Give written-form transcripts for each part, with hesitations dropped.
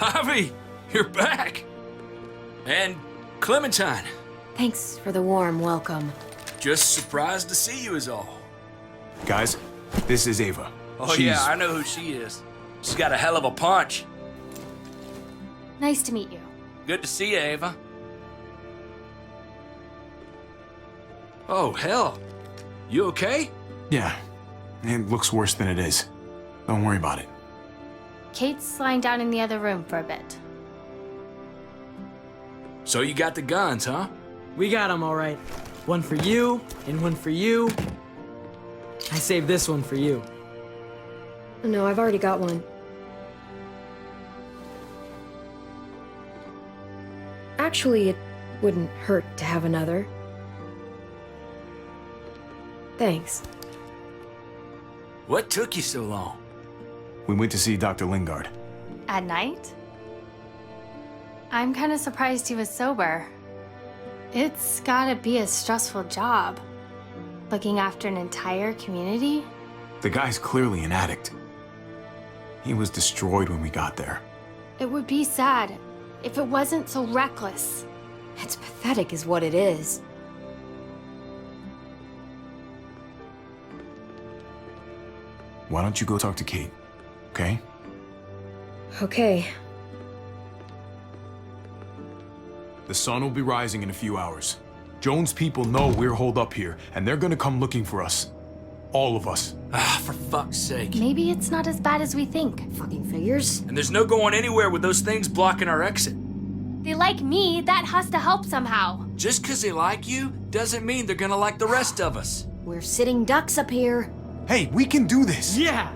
Javi, you're back. And Clementine. Thanks for the warm welcome. Just surprised to see you is all. Guys, this is Ava. Oh yeah, I know who she is. She's got a hell of a punch. Nice to meet you. Good to see you, Ava. Oh, hell. You okay? Yeah, it looks worse than it is. Don't worry about it. Kate's lying down in the other room for a bit. So you got the guns, huh? We got them all right. One for you, and one for you. I saved this one for you. No, I've already got one. Actually, it wouldn't hurt to have another. Thanks. What took you so long? We went to see Dr. Lingard. At night? I'm kind of surprised he was sober. It's gotta be a stressful job. Looking after an entire community? The guy's clearly an addict. He was destroyed when we got there. It would be sad if it wasn't so reckless. It's pathetic is what it is. Why don't you go talk to Kate, okay? Okay. The sun will be rising in a few hours. Joan's people know we're holed up here, and they're gonna come looking for us. All of us. Ah, for fuck's sake. Maybe it's not as bad as we think. Fucking figures. And there's no going anywhere with those things blocking our exit. They like me, that has to help somehow. Just 'cause they like you doesn't mean they're gonna like the rest of us. We're sitting ducks up here. Hey, we can do this! Yeah!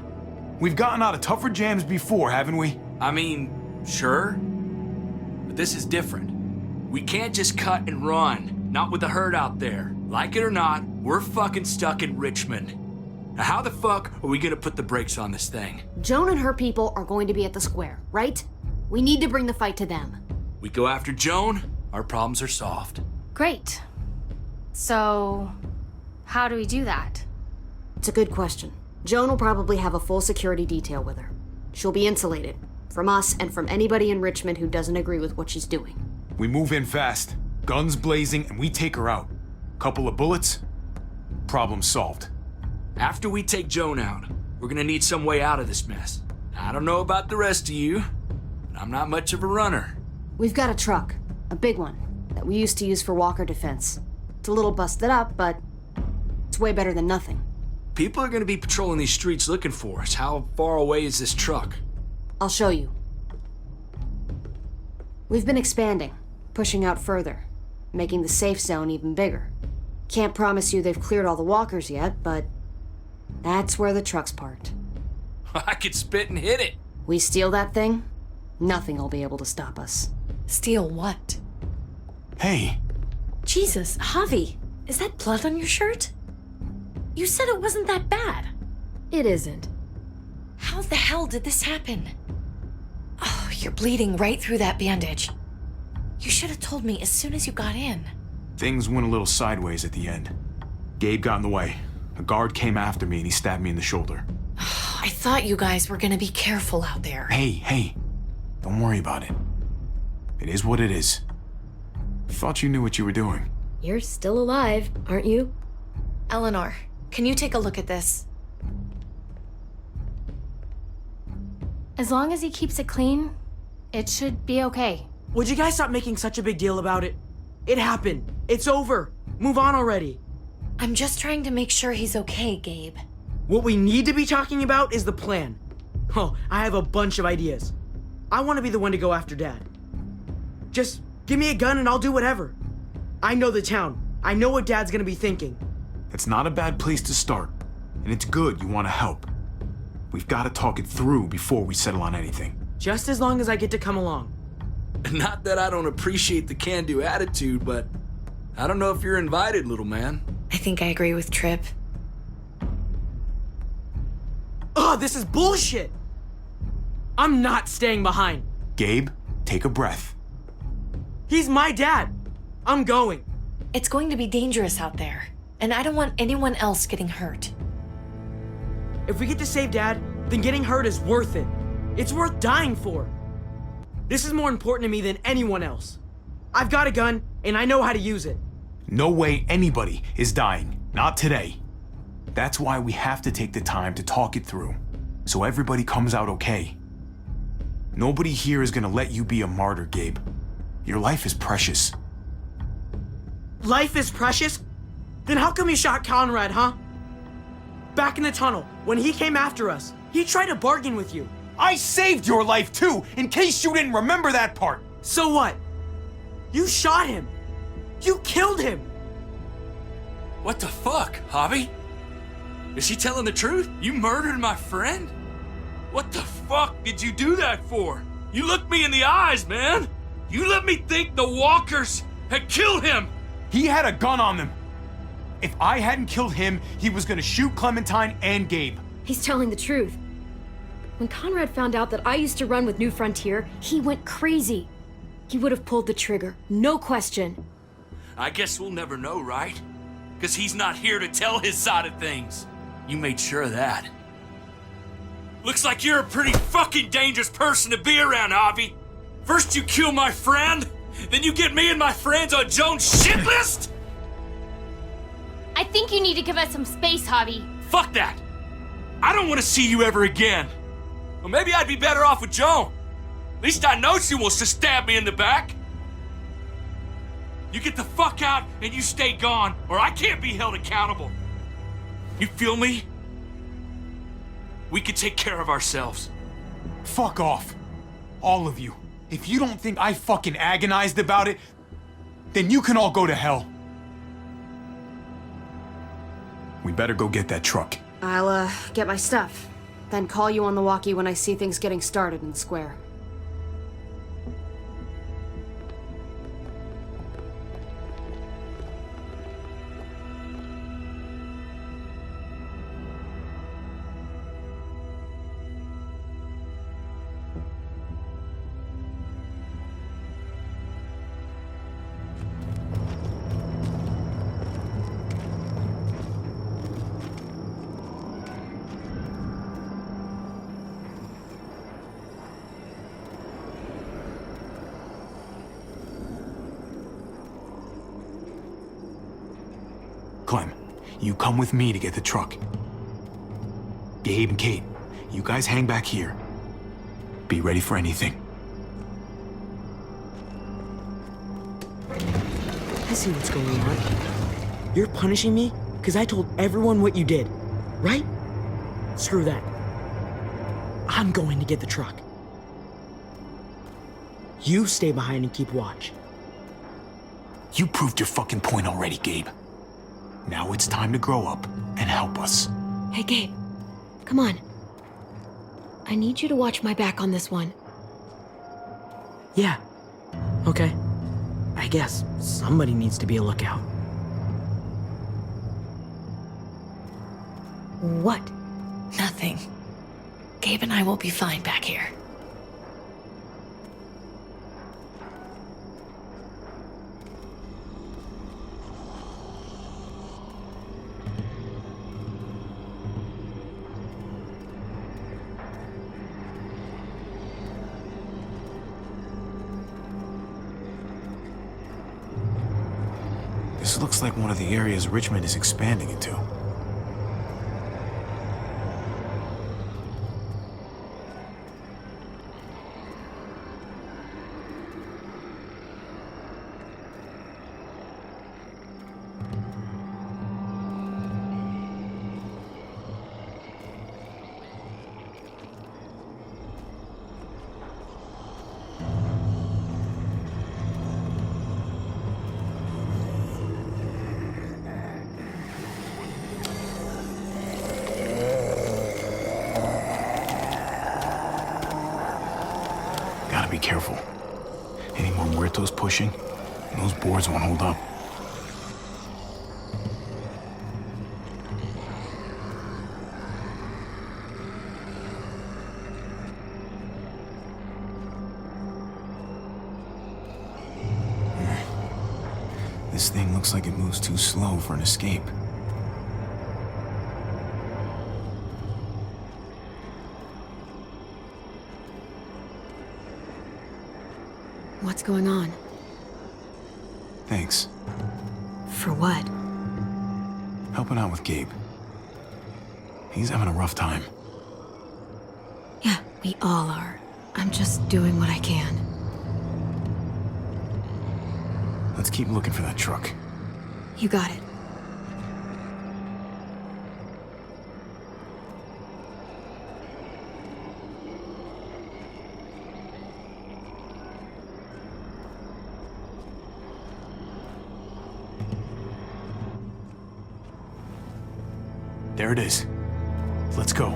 We've gotten out of tougher jams before, haven't we? I mean, sure. But this is different. We can't just cut and run. Not with the herd out there. Like it or not, we're fucking stuck in Richmond. Now how the fuck are we gonna put the brakes on this thing? Joan and her people are going to be at the square, right? We need to bring the fight to them. We go after Joan, our problems are solved. Great. So, how do we do that? It's a good question. Joan will probably have a full security detail with her. She'll be insulated. From us and from anybody in Richmond who doesn't agree with what she's doing. We move in fast, guns blazing, and we take her out. Couple of bullets, problem solved. After we take Joan out, we're gonna need some way out of this mess. I don't know about the rest of you, but I'm not much of a runner. We've got a truck, a big one, that we used to use for walker defense. It's a little busted up, but it's way better than nothing. People are gonna be patrolling these streets looking for us. How far away is this truck? I'll show you. We've been expanding, pushing out further, making the safe zone even bigger. Can't promise you they've cleared all the walkers yet, but that's where the truck's parked. I could spit and hit it. We steal that thing, nothing will be able to stop us. Steal what? Hey, Jesus, Javi, is that blood on your shirt? You said it wasn't that bad. It isn't. How the hell did this happen? Oh, you're bleeding right through that bandage. You should have told me as soon as you got in. things went a little sideways at the end. Gabe got in the way. A guard came after me and he stabbed me in the shoulder. I thought you guys were gonna be careful out there. Hey, don't worry about it. It is what it is. Thought you knew what you were doing. You're still alive, aren't you? Eleanor, can you take a look at this? As long as he keeps it clean, it should be okay. Would you guys stop making such a big deal about it? It happened. It's over. Move on already. I'm just trying to make sure he's okay, Gabe. What we need to be talking about is the plan. Oh, I have a bunch of ideas. I want to be the one to go after Dad. Just give me a gun and I'll do whatever. I know the town. I know what Dad's gonna be thinking. It's not a bad place to start, and it's good you want to help. We've got to talk it through before we settle on anything. Just as long as I get to come along. Not that I don't appreciate the can-do attitude, but I don't know if you're invited, little man. I think I agree with Tripp. Oh, this is bullshit! I'm not staying behind. Gabe, take a breath. He's my dad. I'm going. It's going to be dangerous out there, and I don't want anyone else getting hurt. If we get to save Dad, then getting hurt is worth it. It's worth dying for. This is more important to me than anyone else. I've got a gun, and I know how to use it. No way anybody is dying. Not today. That's why we have to take the time to talk it through, so everybody comes out okay. Nobody here is gonna let you be a martyr, Gabe. Your life is precious. Life is precious? Then how come you shot Conrad, huh? Back in the tunnel, when he came after us, he tried to bargain with you. I saved your life too, in case you didn't remember that part. So what? You shot him. You killed him. What the fuck, Javi? Is she telling the truth? You murdered my friend? What the fuck did you do that for? You looked me in the eyes, man. You let me think the walkers had killed him. He had a gun on them. If I hadn't killed him, he was gonna shoot Clementine and Gabe. He's telling the truth. When Conrad found out that I used to run with New Frontier, he went crazy. He would have pulled the trigger, no question. I guess we'll never know, right? Because he's not here to tell his side of things. You made sure of that. Looks like you're a pretty fucking dangerous person to be around, Javi. First you kill my friend, then you get me and my friends on Jones' shit list? I think you need to give us some space, Javi. Fuck that! I don't want to see you ever again. Well, maybe I'd be better off with Joan. At least I know she wants to stab me in the back. You get the fuck out and you stay gone, or I can't be held accountable. You feel me? We can take care of ourselves. Fuck off. All of you. If you don't think I fucking agonized about it, then you can all go to hell. We better go get that truck. I'll, get my stuff. Then call you on the walkie when I see things getting started in Square. Clem, you come with me to get the truck. Gabe and Kate, you guys hang back here. Be ready for anything. I see what's going on. You're punishing me because I told everyone what you did, right? Screw that. I'm going to get the truck. You stay behind and keep watch. You proved your fucking point already, Gabe. Now it's time to grow up and help us. Hey, Gabe. Come on. I need you to watch my back on this one. Yeah. Okay. I guess somebody needs to be a lookout. What? Nothing. Gabe and I will be fine back here. This looks like one of the areas Richmond is expanding into. Gotta be careful. Any more muertos pushing, and those boards won't hold up. This thing looks like it moves too slow for an escape. going on? Thanks. For what? Helping out with Gabe. He's having a rough time. Yeah, we all are. I'm just doing what I can. Let's keep looking for that truck. You got it. There it is. Let's go.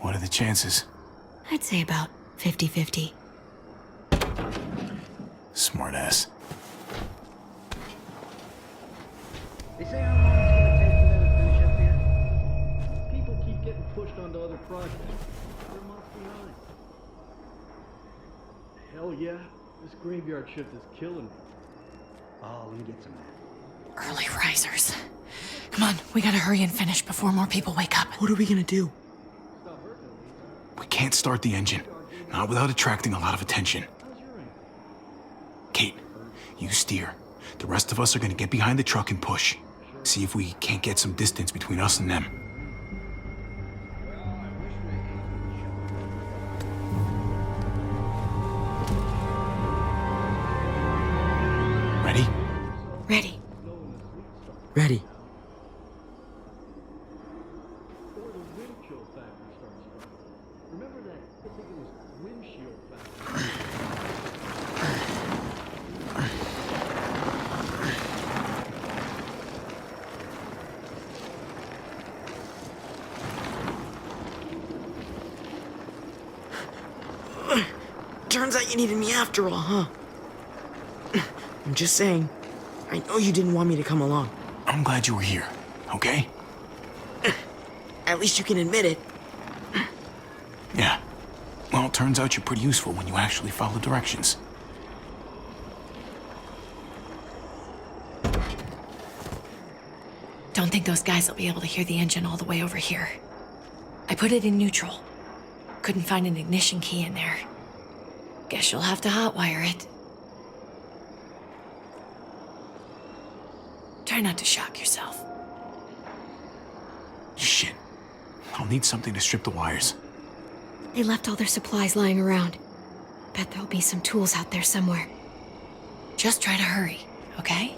What are the chances? I'd say about 50-50. Smartass. They say how long it's gonna take for them to finish up here? People keep getting pushed onto other projects. They're months behind. Hell yeah, this graveyard shift is killing me. Oh, let me get some of that. Early risers. Come on, we gotta hurry and finish before more people wake up. What are we gonna do? We can't start the engine. Not without attracting a lot of attention. Kate, you steer. The rest of us are gonna get behind the truck and push. See if we can't get some distance between us and them. Ready? Ready. Ready. Or the wind chill factor starts running. Remember that? I think it was windshield factor. Turns out you needed me after all, huh? I'm just saying. I know you didn't want me to come along. I'm glad you were here, okay? At least you can admit it. Yeah. Well, it turns out you're pretty useful when you actually follow directions. Don't think those guys will be able to hear the engine all the way over here. I put it in neutral. Couldn't find an ignition key in there. Guess you'll have to hotwire it. Try not to shock yourself. Shit. I'll need something to strip the wires. They left all their supplies lying around. Bet there'll be some tools out there somewhere. Just try to hurry, okay?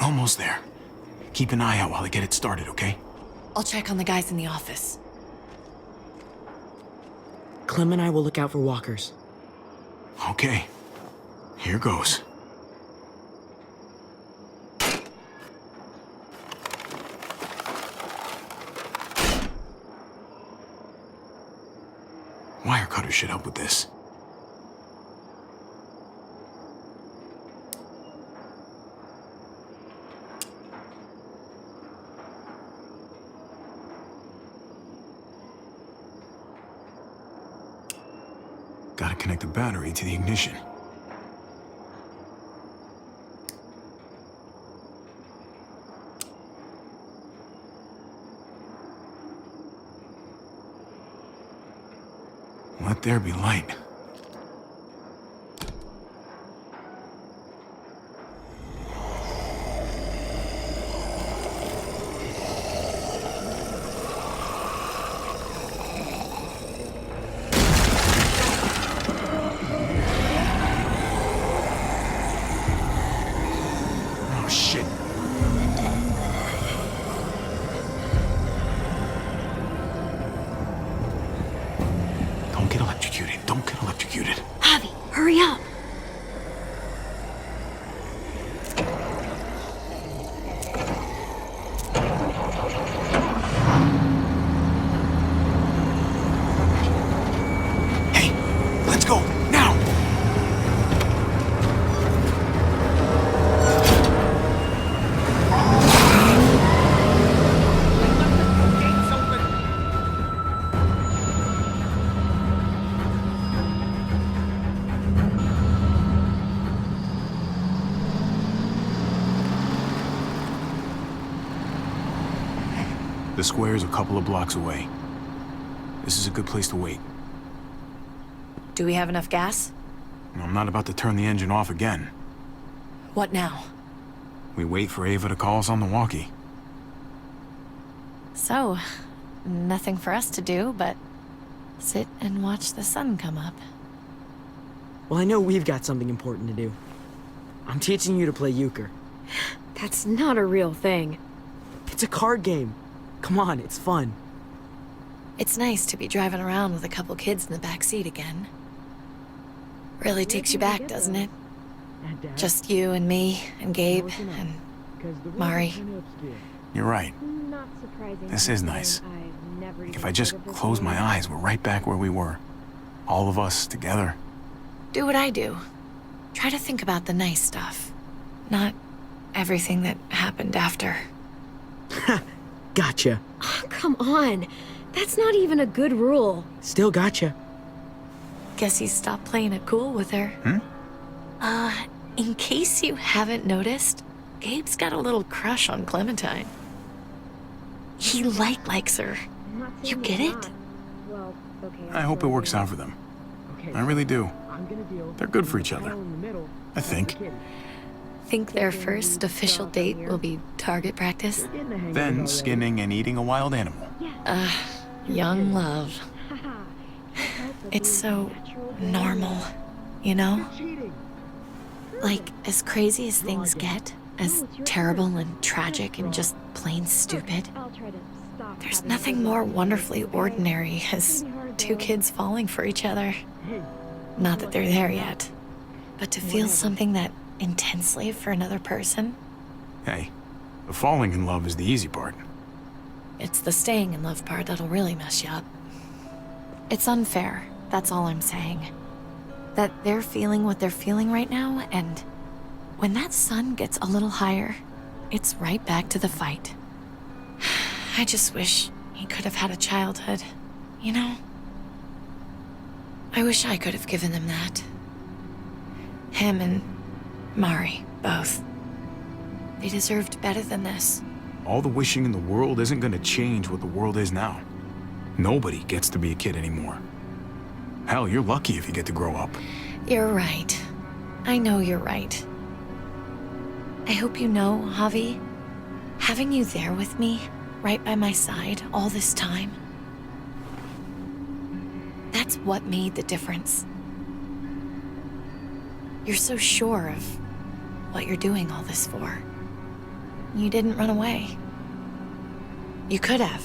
Almost there. Keep an eye out while I get it started, okay? I'll check on the guys in the office. Clem and I will look out for walkers. Okay. Here goes. Wire cutter should help with this. Gotta connect the battery to the ignition. Let there be light. Oh, shit. Electrocuted. Javi, hurry up. Hey, let's go, now! The square's a couple of blocks away. This is a good place to wait. Do we have enough gas? I'm not about to turn the engine off again. What now? We wait for Ava to call us on the walkie. So, nothing for us to do but sit and watch the sun come up. Well, I know we've got something important to do. I'm teaching you to play euchre. That's not a real thing. It's a card game. Come on, it's fun. It's nice to be driving around with a couple kids in the back seat again. Really takes you back, doesn't it? Just you and me and Gabe and Mari. You're right. Not surprising. This is nice. I've never If even I just heard of this close my movie. eyes, we're right back where we were. All of us together. Do what I do. Try to think about the nice stuff. Not everything that happened after. Gotcha. Oh, come on. That's not even a good rule. Still gotcha. Guess he stopped playing it cool with her. In case you haven't noticed, Gabe's got a little crush on Clementine. He likes her. I'm not You saying get it's it? not. Well, okay. I hope it works out for them. I really do. They're good for each other. I think. Think their first official date will be target practice? Then skinning and eating a wild animal. Young love. It's so normal, you know? Like, as crazy as things get, as terrible and tragic and just plain stupid, I'll try to stop there's having nothing those more moments, wonderfully okay? ordinary as two kids falling for each other. Not that they're there yet, but to feel something that intensely for another person, Hey, the falling in love is the easy part. it's the staying in love part that'll really mess you up. It's unfair, that's all I'm saying. That they're feeling what they're feeling right now, and when that sun gets a little higher, it's right back to the fight. I just wish he could have had a childhood, you know? I wish I could have given them that. Him and Mari, both. They deserved better than this. All the wishing in the world isn't gonna change what the world is now. Nobody gets to be a kid anymore. Hell, you're lucky if you get to grow up. You're right. I know you're right. I hope you know, Javi, having you there with me, right by my side, all this time, that's what made the difference. You're so sure of what you're doing all this for. You didn't run away. You could have.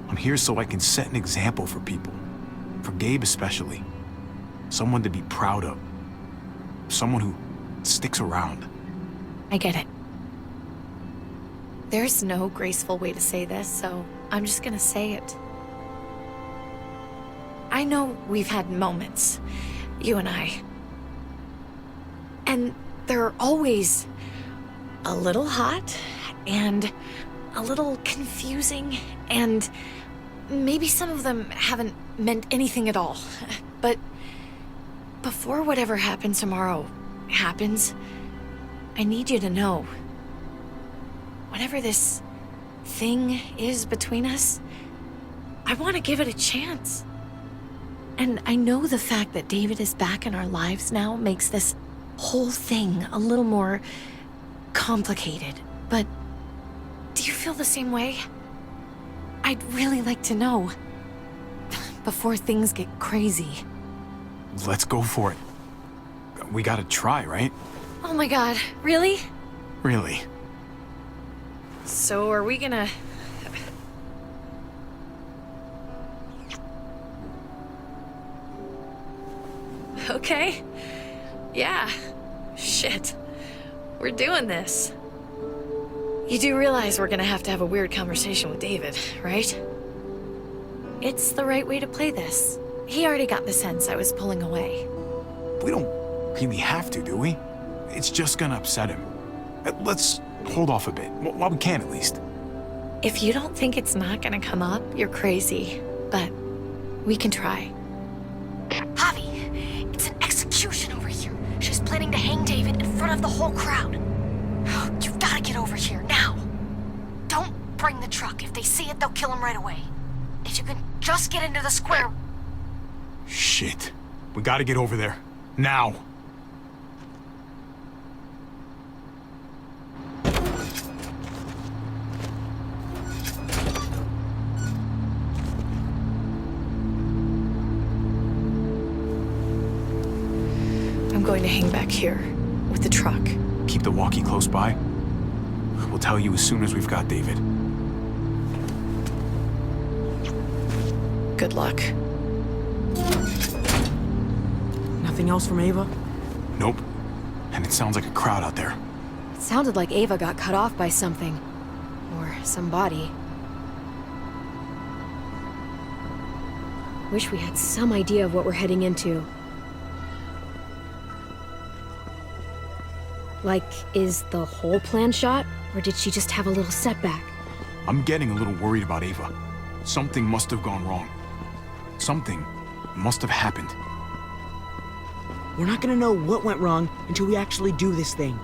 I'm here so I can set an example for people. For Gabe especially. Someone to be proud of. Someone who sticks around. I get it. There's no graceful way to say this, so I'm just gonna say it. I know we've had moments, you and I. And they're always a little hot and a little confusing, and maybe some of them haven't meant anything at all. But before whatever happens tomorrow happens, I need you to know, whatever this thing is between us, I want to give it a chance. And I know the fact that David is back in our lives now makes this whole thing a little more complicated. But do you feel the same way? I'd really like to know before things get crazy. Let's go for it. We gotta try, right? Oh my god, really? Really. So are we gonna... Okay. Yeah. Shit. We're doing this. You do realize we're gonna have to have a weird conversation with David, right? It's the right way to play this. He already got the sense I was pulling away. We don't really have to, do we? It's just gonna upset him. Let's hold off a bit, while we can at least. If you don't think it's not gonna come up, you're crazy. But we can try. Javi, it's an execution over here. She's planning to hang David in front of the whole crowd. You've got to get over here, now. Don't bring the truck. If they see it, they'll kill him right away. If you can just get into the square... Shit. We gotta get over there. Now. I'm going to hang back here with the truck. Keep the walkie close by. We'll tell you as soon as we've got David. Good luck. Nothing else from Ava? Nope. And it sounds like a crowd out there. It sounded like Ava got cut off by something. Or somebody. Wish we had some idea of what we're heading into. Like, is the whole plan shot? Or did she just have a little setback? I'm getting a little worried about Ava. Something must have gone wrong. Something must have happened. We're not gonna know what went wrong until we actually do this thing.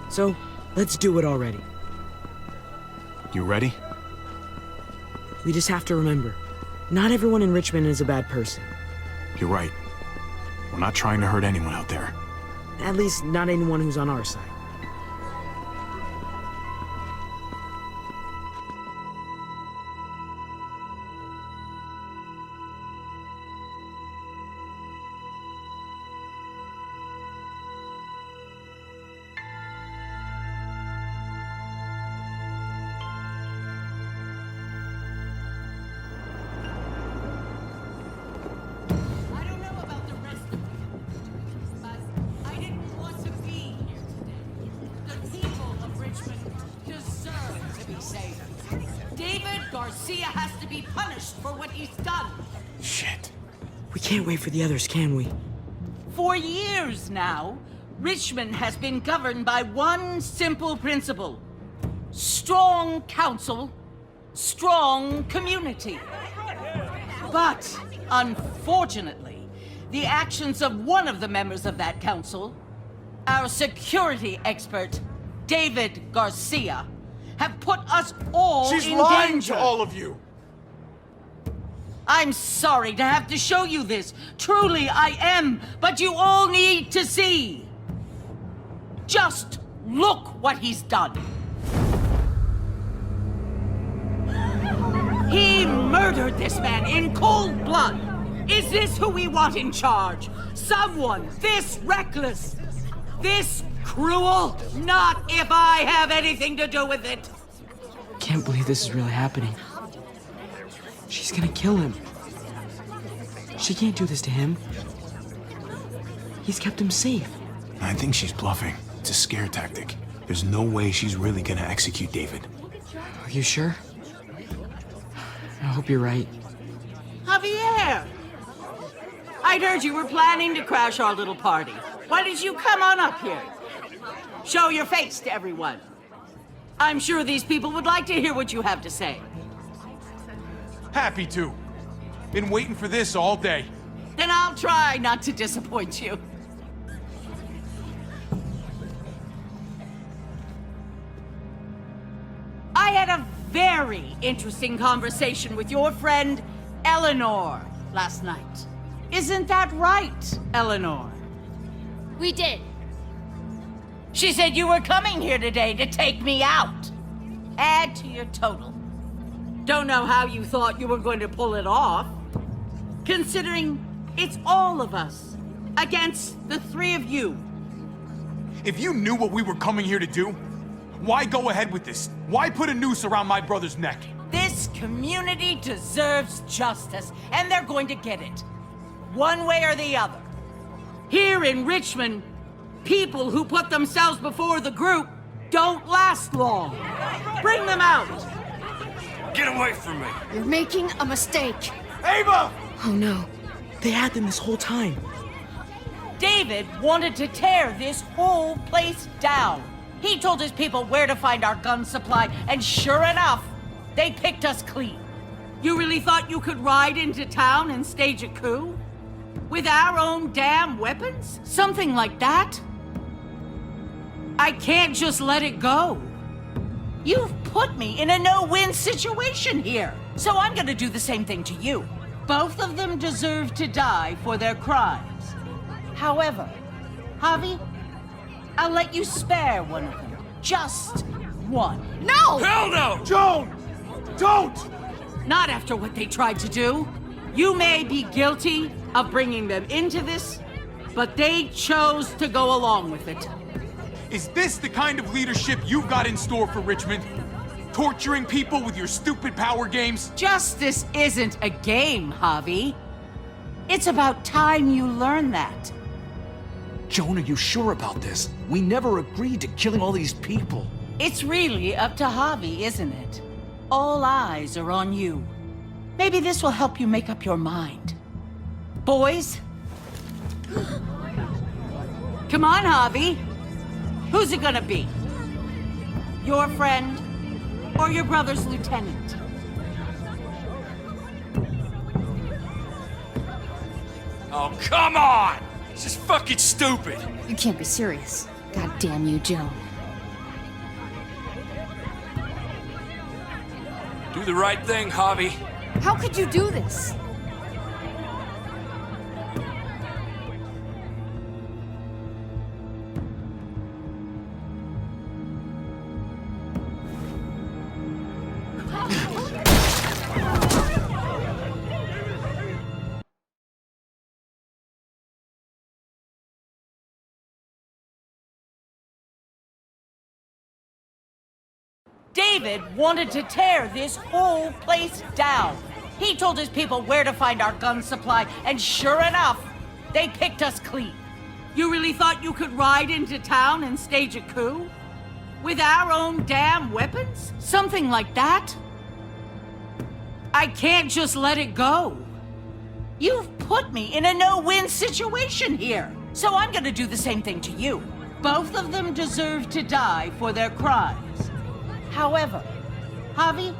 So, let's do it already. You ready? We just have to remember, not everyone in Richmond is a bad person. You're right. We're not trying to hurt anyone out there. At least, not anyone who's on our side. I don't know about the rest of you, but I didn't want to be here today. The people of Richmond deserve to be saved. David Garcia has to be punished for what he's done. Shit. We can't wait for the others, can we? For years now, Richmond has been governed by one simple principle. Strong council, strong community. But, unfortunately, the actions of one of the members of that council, our security expert, David Garcia, have put us all She's in lying danger. to all of you! I'm sorry to have to show you this. Truly, I am. But you all need to see. Just look what he's done. He murdered this man in cold blood. Is this who we want in charge? Someone this reckless, this cruel? Not if I have anything to do with it. Can't believe this is really happening. She's gonna kill him. She can't do this to him. He's kept him safe. I think she's bluffing. It's a scare tactic. There's no way she's really gonna execute David. Are you sure? I hope you're right. Javier! I'd heard you were planning to crash our little party. Why did you come on up here? Show your face to everyone. I'm sure these people would like to hear what you have to say. Happy to. Been waiting for this all day. Then I'll try not to disappoint you. I had a very interesting conversation with your friend, Eleanor, last night. Isn't that right, Eleanor? We did. She said you were coming here today to take me out. Add to your total. Don't know how you thought you were going to pull it off, considering it's all of us against the three of you. If you knew what we were coming here to do, why go ahead with this? Why put a noose around my brother's neck? This community deserves justice, and they're going to get it. One way or the other. Here in Richmond, people who put themselves before the group don't last long. Bring them out. Get away from me. You're making a mistake. Ava! Oh no, they had them this whole time. David wanted to tear this whole place down. He told his people where to find our gun supply, and sure enough, they picked us clean. You really thought you could ride into town and stage a coup? With our own damn weapons? Something like that? I can't just let it go. You've put me in a no-win situation here, so I'm gonna do the same thing to you. Both of them deserve to die for their crimes. However, Javi, I'll let you spare one of them. Just one. No! Hell no! Joan! Don't! Not after what they tried to do. You may be guilty of bringing them into this, but they chose to go along with it. Is this the kind of leadership you've got in store for Richmond? Torturing people with your stupid power games? Justice isn't a game, Javi. It's about time you learn that. Joan, are you sure about this? We never agreed to killing all these people. It's really up to Javi, isn't it? All eyes are on you. Maybe this will help you make up your mind. Boys? Come on, Javi. Who's it gonna be? Your friend or your brother's lieutenant? Oh, come on! This is fucking stupid. You can't be serious. God damn you, Joan. Do the right thing, Javi. How could you do this? David wanted to tear this whole place down. He told his people where to find our gun supply, and sure enough, they picked us clean. You really thought you could ride into town and stage a coup? With our own damn weapons? Something like that? I can't just let it go. You've put me in a no-win situation here, so I'm gonna do the same thing to you. Both of them deserve to die for their crimes. However, Javi,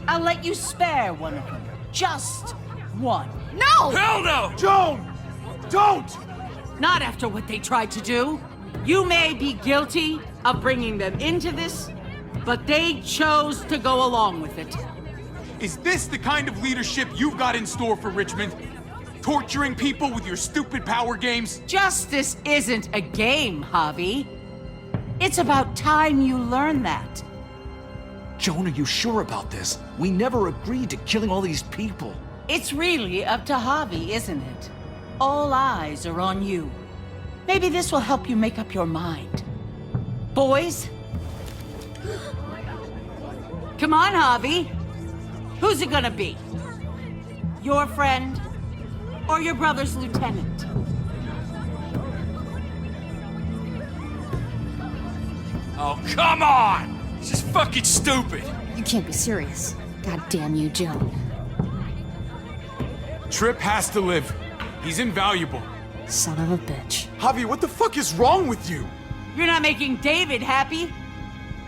I'll let you spare one of them. Just one. No! Hell no! Joan! Don't! Not after what they tried to do. You may be guilty of bringing them into this, but they chose to go along with it. Is this the kind of leadership you've got in store for Richmond? Torturing people with your stupid power games? Justice isn't a game, Javi. It's about time you learn that. Joan, are you sure about this? We never agreed to killing all these people. It's really up to Javi, isn't it? All eyes are on you. Maybe this will help you make up your mind. Boys? Come on, Javi. Who's it gonna be? Your friend or your brother's lieutenant? Oh, come on! This is fucking stupid. You can't be serious. God damn you, Joan. Tripp has to live. He's invaluable. Son of a bitch. Javi, what the fuck is wrong with you? You're not making David happy,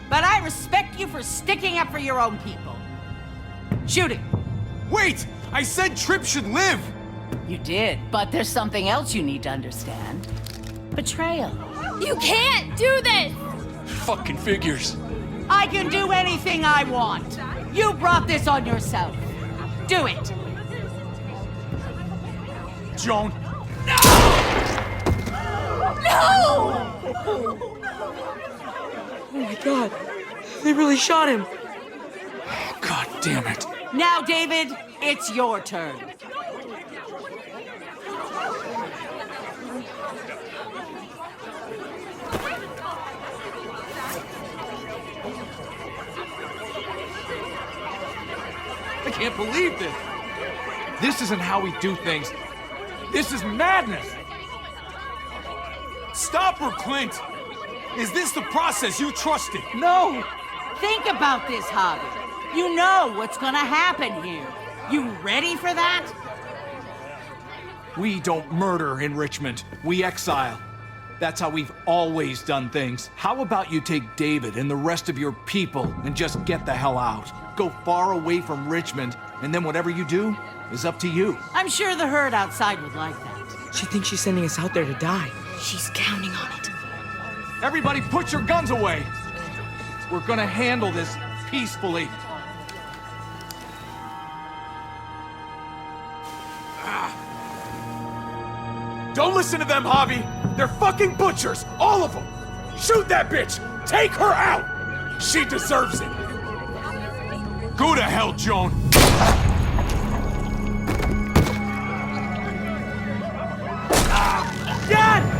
but I respect you for sticking up for your own people. Shoot it. Wait! I said Tripp should live! You did, but there's something else you need to understand. Betrayal. You can't do this! Fucking figures. I can do anything I want. You brought this on yourself. Do it. Joan. Oh my god, they really shot him. God damn it. Now, David, it's your turn. I can't believe this. This isn't how we do things. This is madness. Stop her, Clint! Is this the process you trusted? No! Think about this, Harvey. You know what's gonna happen here. You ready for that? We don't murder in Richmond. We exile. That's how we've always done things. How about you take David and the rest of your people and just get the hell out? Go far away from Richmond, and then whatever you do is up to you. I'm sure the herd outside would like that. She thinks she's sending us out there to die. She's counting on it. Everybody put your guns away! We're gonna handle this peacefully. Don't listen to them, Javi! They're fucking butchers! All of them! Shoot that bitch! Take her out! She deserves it! Go to hell, Joan! Dad!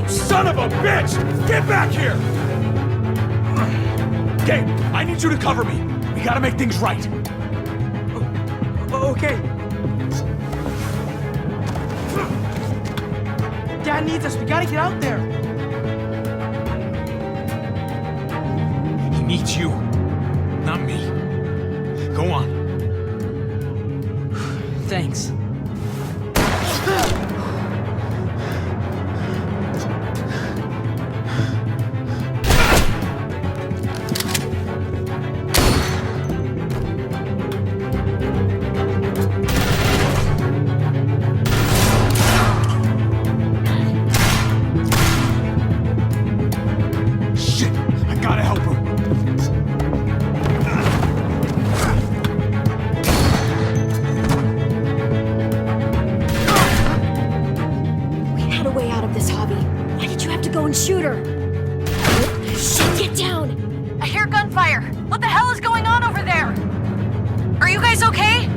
Son of a bitch! Get back here! Gabe, I need you to cover me. We gotta make things right. Okay. Dad needs us. We gotta get out there. He needs you, not me. Go on. Thanks. Shit! I gotta help her. We had a way out of this, Hobby. Why did you have to go and shoot her? Shit, get down! I hear gunfire. What the hell is going on over there? Are you guys okay?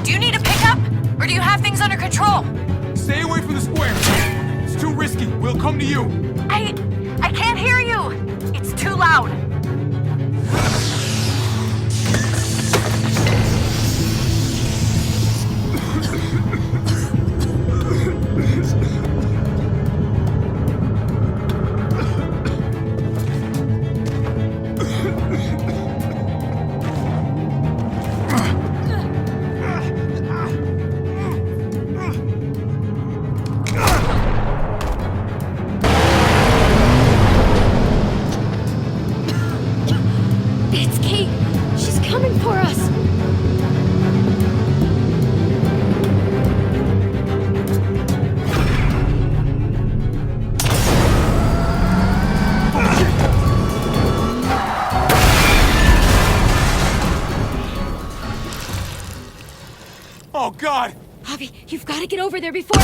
Do you need a pickup? Or do you have things under control? Stay away from the square. It's too risky. We'll come to you. I can't hear you. It's too loud. It's Kate! She's coming for us! Oh, God! Javi, you've got to get over there before...